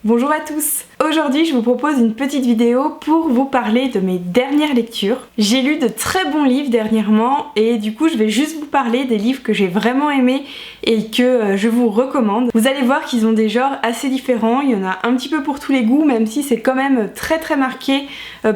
Bonjour à tous! Aujourd'hui je vous propose une petite vidéo pour vous parler de mes dernières lectures. J'ai lu de très bons livres dernièrement et du coup je vais juste vous parler des livres que j'ai vraiment aimés et que je vous recommande. Vous allez voir qu'ils ont des genres assez différents, il y en a un petit peu pour tous les goûts même si c'est quand même très marqué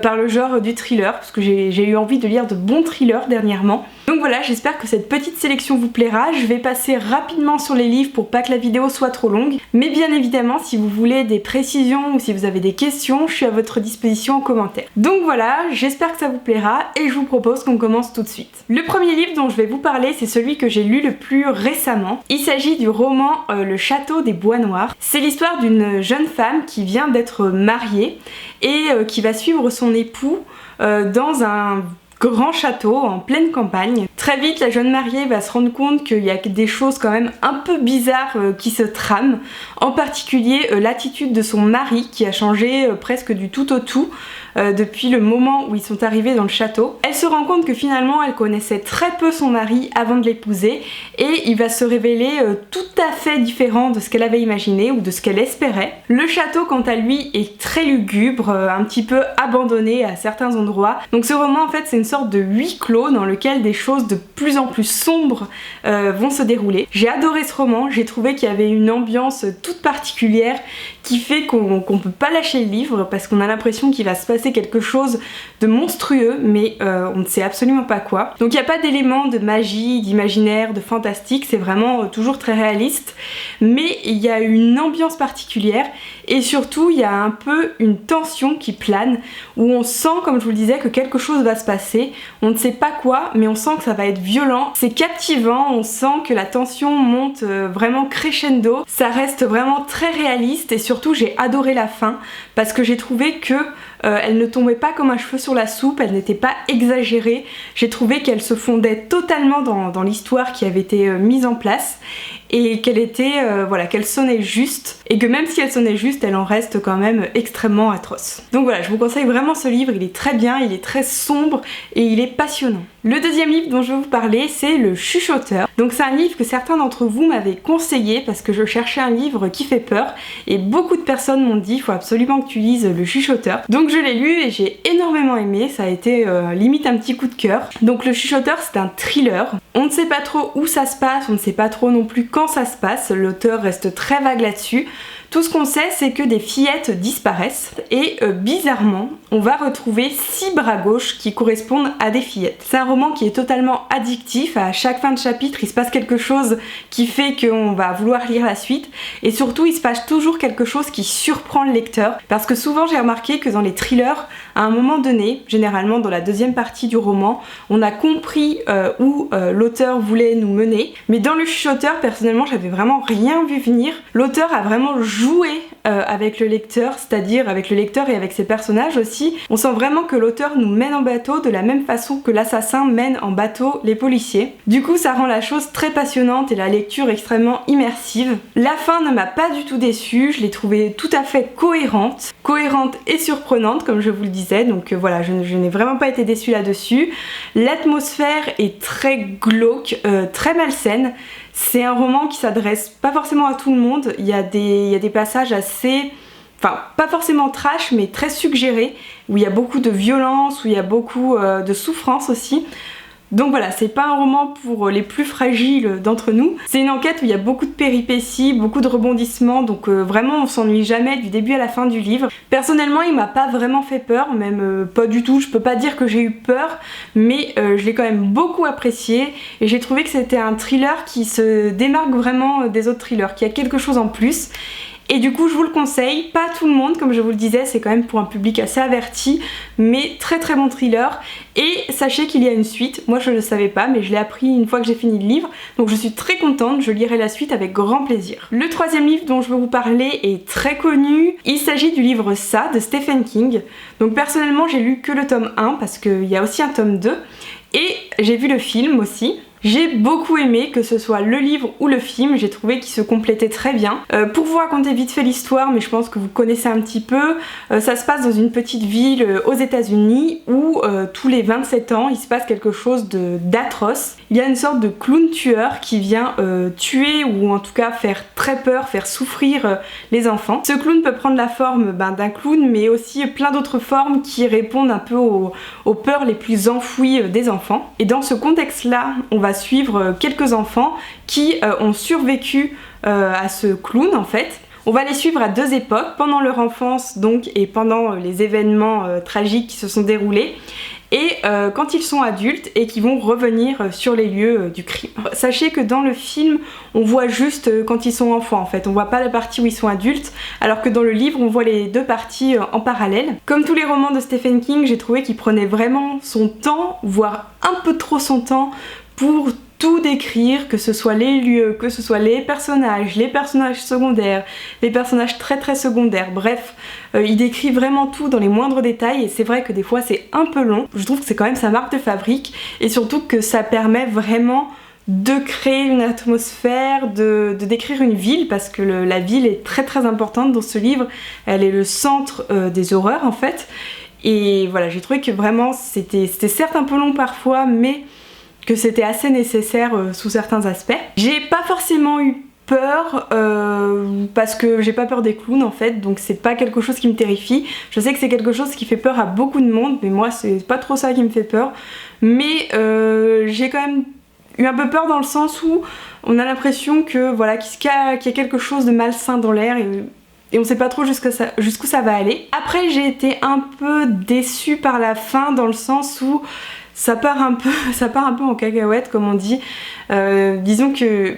par le genre du thriller parce que j'ai eu envie de lire de bons thrillers dernièrement. Donc voilà, j'espère que cette petite sélection vous plaira. Je vais passer rapidement sur les livres pour pas que la vidéo soit trop longue. Mais bien évidemment, si vous voulez des précisions ou si vous avez des questions, je suis à votre disposition en commentaire. Donc voilà, j'espère que ça vous plaira et je vous propose qu'on commence tout de suite. Le premier livre dont je vais vous parler, c'est celui que j'ai lu le plus récemment. Il s'agit du roman Le Château des Bois Noirs. C'est l'histoire d'une jeune femme qui vient d'être mariée et qui va suivre son époux dans un grand château en pleine campagne. Très vite, la jeune mariée va se rendre compte qu'il y a des choses quand même un peu bizarres qui se trament. En particulier, l'attitude de son mari qui a changé presque du tout au tout depuis le moment où ils sont arrivés dans le château. Elle se rend compte que finalement, elle connaissait très peu son mari avant de l'épouser et il va se révéler tout à fait différent de ce qu'elle avait imaginé ou de ce qu'elle espérait. Le château, quant à lui, est très lugubre, un petit peu abandonné à certains endroits. Donc ce roman, en fait, c'est une sorte de huis clos dans lequel des choses de plus en plus sombres vont se dérouler. J'ai adoré ce roman, j'ai trouvé qu'il y avait une ambiance toute particulière qui fait qu'on peut pas lâcher le livre parce qu'on a l'impression qu'il va se passer quelque chose de monstrueux mais on ne sait absolument pas quoi. Donc il n'y a pas d'éléments de magie, d'imaginaire, de fantastique, c'est vraiment toujours très réaliste mais il y a une ambiance particulière et surtout il y a un peu une tension qui plane où on sent, comme je vous le disais, que quelque chose va se passer. On ne sait pas quoi mais on sent que ça va être violent. C'est captivant, on sent que la tension monte vraiment crescendo. Ça reste vraiment très réaliste et surtout j'ai adoré la fin parce que j'ai trouvé que elle ne tombait pas comme un cheveu sur la soupe, elle n'était pas exagérée. J'ai trouvé qu'elle se fondait totalement dans l'histoire qui avait été mise en place et qu'elle était, voilà, qu'elle sonnait juste et que même si elle sonnait juste, elle en reste quand même extrêmement atroce. Donc voilà, je vous conseille vraiment ce livre, il est très bien, il est très sombre et il est passionnant. Le deuxième livre dont je vais vous parler, c'est Le Chuchoteur. Donc c'est un livre que certains d'entre vous m'avaient conseillé parce que je cherchais un livre qui fait peur et beaucoup de personnes m'ont dit il faut absolument que tu lises Le Chuchoteur. Donc je l'ai lu et j'ai énormément aimé, ça a été limite un petit coup de cœur. Donc Le Chuchoteur, c'est un thriller. On ne sait pas trop où ça se passe, on ne sait pas trop non plus quand ça se passe, l'auteur reste très vague là-dessus. Tout ce qu'on sait, c'est que des fillettes disparaissent et bizarrement, on va retrouver 6 bras gauches qui correspondent à des fillettes. C'est un roman qui est totalement addictif, à chaque fin de chapitre, il se passe quelque chose qui fait qu'on va vouloir lire la suite et surtout, il se passe toujours quelque chose qui surprend le lecteur parce que souvent, j'ai remarqué que dans les thrillers, à un moment donné, généralement dans la deuxième partie du roman, on a compris où l'auteur voulait nous mener, mais dans Le Chuchoteur, personnellement, j'avais vraiment rien vu venir. L'auteur a vraiment joué avec le lecteur, c'est-à-dire avec le lecteur et avec ses personnages aussi. On sent vraiment que l'auteur nous mène en bateau de la même façon que l'assassin mène en bateau les policiers. Du coup, ça rend la chose très passionnante et la lecture extrêmement immersive. La fin ne m'a pas du tout déçue, je l'ai trouvée tout à fait cohérente et surprenante comme je vous le disais, donc voilà, je n'ai vraiment pas été déçue là-dessus. L'atmosphère est très glauque, très malsaine. C'est un roman qui s'adresse pas forcément à tout le monde, il y a des passages assez, enfin pas forcément trash mais très suggérés, où il y a beaucoup de violence, où il y a beaucoup de souffrance aussi. Donc voilà, c'est pas un roman pour les plus fragiles d'entre nous. C'est une enquête où il y a beaucoup de péripéties, beaucoup de rebondissements, donc vraiment on s'ennuie jamais du début à la fin du livre. Personnellement, il m'a pas vraiment fait peur, même pas du tout. Je peux pas dire que j'ai eu peur, mais je l'ai quand même beaucoup apprécié et j'ai trouvé que c'était un thriller qui se démarque vraiment des autres thrillers, qui a quelque chose en plus. Et du coup je vous le conseille, pas tout le monde comme je vous le disais, c'est quand même pour un public assez averti, mais très bon thriller. Et sachez qu'il y a une suite, moi je ne le savais pas mais je l'ai appris une fois que j'ai fini le livre, donc je suis très contente, je lirai la suite avec grand plaisir. Le troisième livre dont je veux vous parler est très connu, il s'agit du livre Ça de Stephen King. Donc personnellement j'ai lu que le tome 1 parce qu'il y a aussi un tome 2 et j'ai vu le film aussi. J'ai beaucoup aimé, que ce soit le livre ou le film, j'ai trouvé qu'ils se complétaient très bien. Pour vous raconter vite fait l'histoire, mais je pense que vous connaissez un petit peu, ça se passe dans une petite ville aux États-Unis où tous les 27 ans il se passe quelque chose d'atroce. Il y a une sorte de clown tueur qui vient tuer ou en tout cas faire très peur, faire souffrir les enfants. Ce clown peut prendre la forme d'un clown mais aussi plein d'autres formes qui répondent un peu aux peurs les plus enfouies des enfants. Et dans ce contexte-là, on va suivre quelques enfants qui ont survécu à ce clown en fait. On va les suivre à deux époques, pendant leur enfance donc et pendant les événements tragiques qui se sont déroulés et quand ils sont adultes et qui vont revenir sur les lieux du crime. Sachez que dans le film, on voit juste quand ils sont enfants en fait, on voit pas la partie où ils sont adultes, alors que dans le livre, on voit les deux parties en parallèle. Comme tous les romans de Stephen King, j'ai trouvé qu'il prenait vraiment son temps, voire un peu trop son temps, pour tout décrire, que ce soit les lieux, que ce soit les personnages secondaires, les personnages très secondaires, bref, il décrit vraiment tout dans les moindres détails et c'est vrai que des fois c'est un peu long. Je trouve que c'est quand même sa marque de fabrique et surtout que ça permet vraiment de créer une atmosphère, de décrire une ville parce que la ville est très importante dans ce livre, elle est le centre des horreurs en fait et voilà, j'ai trouvé que vraiment c'était certes un peu long parfois mais que c'était assez nécessaire sous certains aspects. J'ai pas forcément eu peur parce que j'ai pas peur des clowns en fait, donc c'est pas quelque chose qui me terrifie. Je sais que c'est quelque chose qui fait peur à beaucoup de monde, mais moi c'est pas trop ça qui me fait peur. Mais j'ai quand même eu un peu peur dans le sens où on a l'impression que voilà qu'il y a quelque chose de malsain dans l'air et on sait pas trop jusqu'où ça va aller. Après j'ai été un peu déçue par la fin dans le sens où ça part un peu en cacahuète comme on dit. Disons que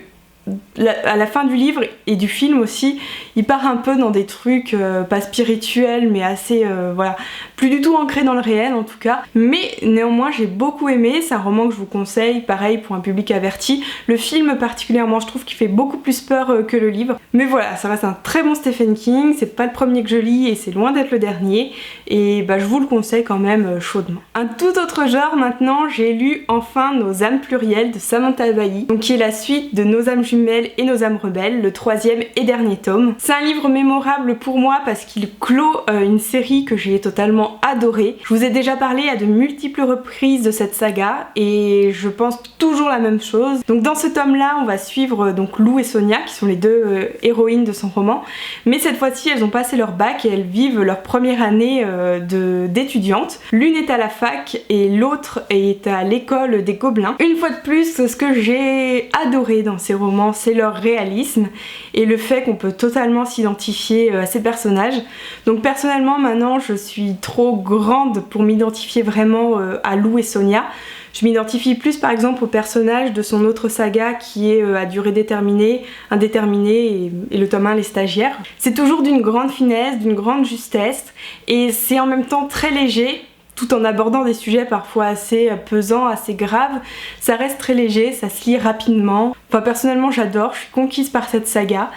à la fin du livre et du film aussi, il part un peu dans des trucs pas spirituels mais assez voilà, plus du tout ancrés dans le réel en tout cas. Mais néanmoins j'ai beaucoup aimé, c'est un roman que je vous conseille, pareil pour un public averti. Le film particulièrement je trouve qu'il fait beaucoup plus peur que le livre. Mais voilà, ça reste un très bon Stephen King, c'est pas le premier que je lis et c'est loin d'être le dernier. Et bah je vous le conseille quand même chaudement. Un tout autre genre maintenant, j'ai lu enfin Nos âmes plurielles de Samantha Bailly, donc qui est la suite de Nos âmes jumelles et Nos âmes rebelles, le troisième et dernier tome. C'est un livre mémorable pour moi parce qu'il clôt une série que j'ai totalement adorée. Je vous ai déjà parlé à de multiples reprises de cette saga et je pense toujours la même chose. Donc dans ce tome là on va suivre donc Lou et Sonia qui sont les deux héroïnes de son roman, mais cette fois-ci elles ont passé leur bac et elles vivent leur première année d'étudiantes. L'une est à la fac et l'autre est à l'école des Gobelins. Une fois de plus, ce que j'ai adoré dans ces romans, c'est leur réalisme et le fait qu'on peut totalement s'identifier à ces personnages. Donc personnellement maintenant je suis trop grande pour m'identifier vraiment à Lou et Sonia. Je m'identifie plus par exemple au personnage de son autre saga qui est à durée déterminée, indéterminée et le tome 1 Les Stagiaires. C'est toujours d'une grande finesse, d'une grande justesse et c'est en même temps très léger, tout en abordant des sujets parfois assez pesants, assez graves. Ça reste très léger, ça se lit rapidement. Enfin personnellement j'adore, je suis conquise par cette saga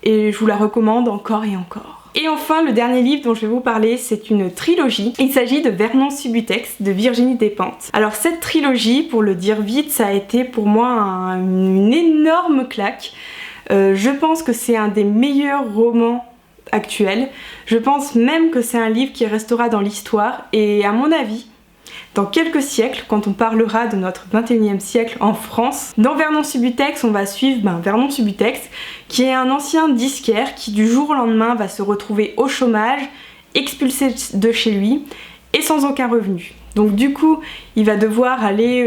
et je vous la recommande encore et encore. Et enfin le dernier livre dont je vais vous parler, c'est une trilogie. Il s'agit de Vernon Subutex de Virginie Despentes. Alors cette trilogie, pour le dire vite, ça a été pour moi une énorme claque. Je pense que c'est un des meilleurs romans actuel. Je pense même que c'est un livre qui restera dans l'histoire et à mon avis, dans quelques siècles, quand on parlera de notre 21e siècle en France, dans Vernon Subutex, on va suivre Vernon Subutex, qui est un ancien disquaire qui du jour au lendemain va se retrouver au chômage, expulsé de chez lui et sans aucun revenu. Donc du coup, il va devoir aller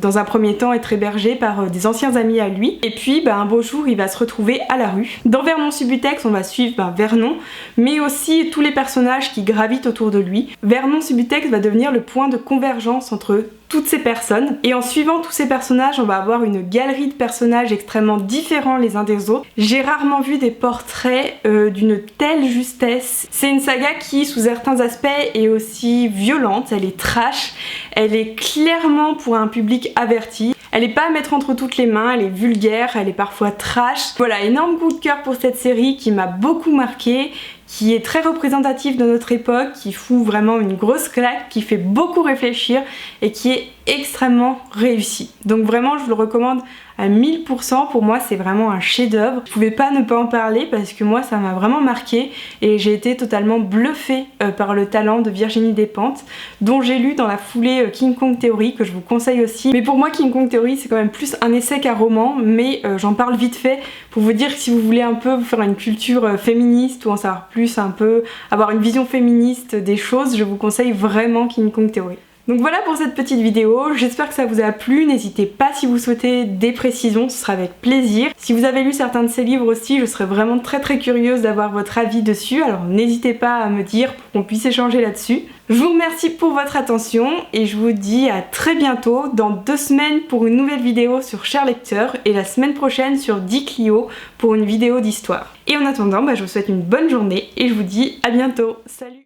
dans un premier temps être hébergé par des anciens amis à lui. Et puis un beau jour, il va se retrouver à la rue. Dans Vernon Subutex, on va suivre Vernon, mais aussi tous les personnages qui gravitent autour de lui. Vernon Subutex va devenir le point de convergence entre toutes ces personnes. Et en suivant tous ces personnages, on va avoir une galerie de personnages extrêmement différents les uns des autres. J'ai rarement vu des portraits d'une telle justesse. C'est une saga qui, sous certains aspects, est aussi violente, elle est trash, elle est clairement pour un public averti. Elle n'est pas à mettre entre toutes les mains, elle est vulgaire, elle est parfois trash. Voilà, énorme coup de cœur pour cette série qui m'a beaucoup marqué, qui est très représentatif de notre époque, qui fout vraiment une grosse claque, qui fait beaucoup réfléchir et qui est extrêmement réussi. Donc vraiment je vous le recommande à 1000%, pour moi c'est vraiment un chef-d'œuvre. Je pouvais pas ne pas en parler parce que moi ça m'a vraiment marqué et j'ai été totalement bluffée par le talent de Virginie Despentes, dont j'ai lu dans la foulée King Kong Theory, que je vous conseille aussi. Mais pour moi King Kong Theory c'est quand même plus un essai qu'un roman, mais j'en parle vite fait pour vous dire que si vous voulez un peu vous faire une culture féministe ou en savoir plus, un peu avoir une vision féministe des choses, je vous conseille vraiment King Kong Theory. Donc voilà pour cette petite vidéo, j'espère que ça vous a plu, n'hésitez pas si vous souhaitez des précisions, ce sera avec plaisir. Si vous avez lu certains de ces livres aussi, je serais vraiment très curieuse d'avoir votre avis dessus, alors n'hésitez pas à me dire pour qu'on puisse échanger là-dessus. Je vous remercie pour votre attention et je vous dis à très bientôt, dans 2 semaines pour une nouvelle vidéo sur Cher Lecteur et la semaine prochaine sur Dis Clio pour une vidéo d'histoire. Et en attendant, je vous souhaite une bonne journée et je vous dis à bientôt. Salut!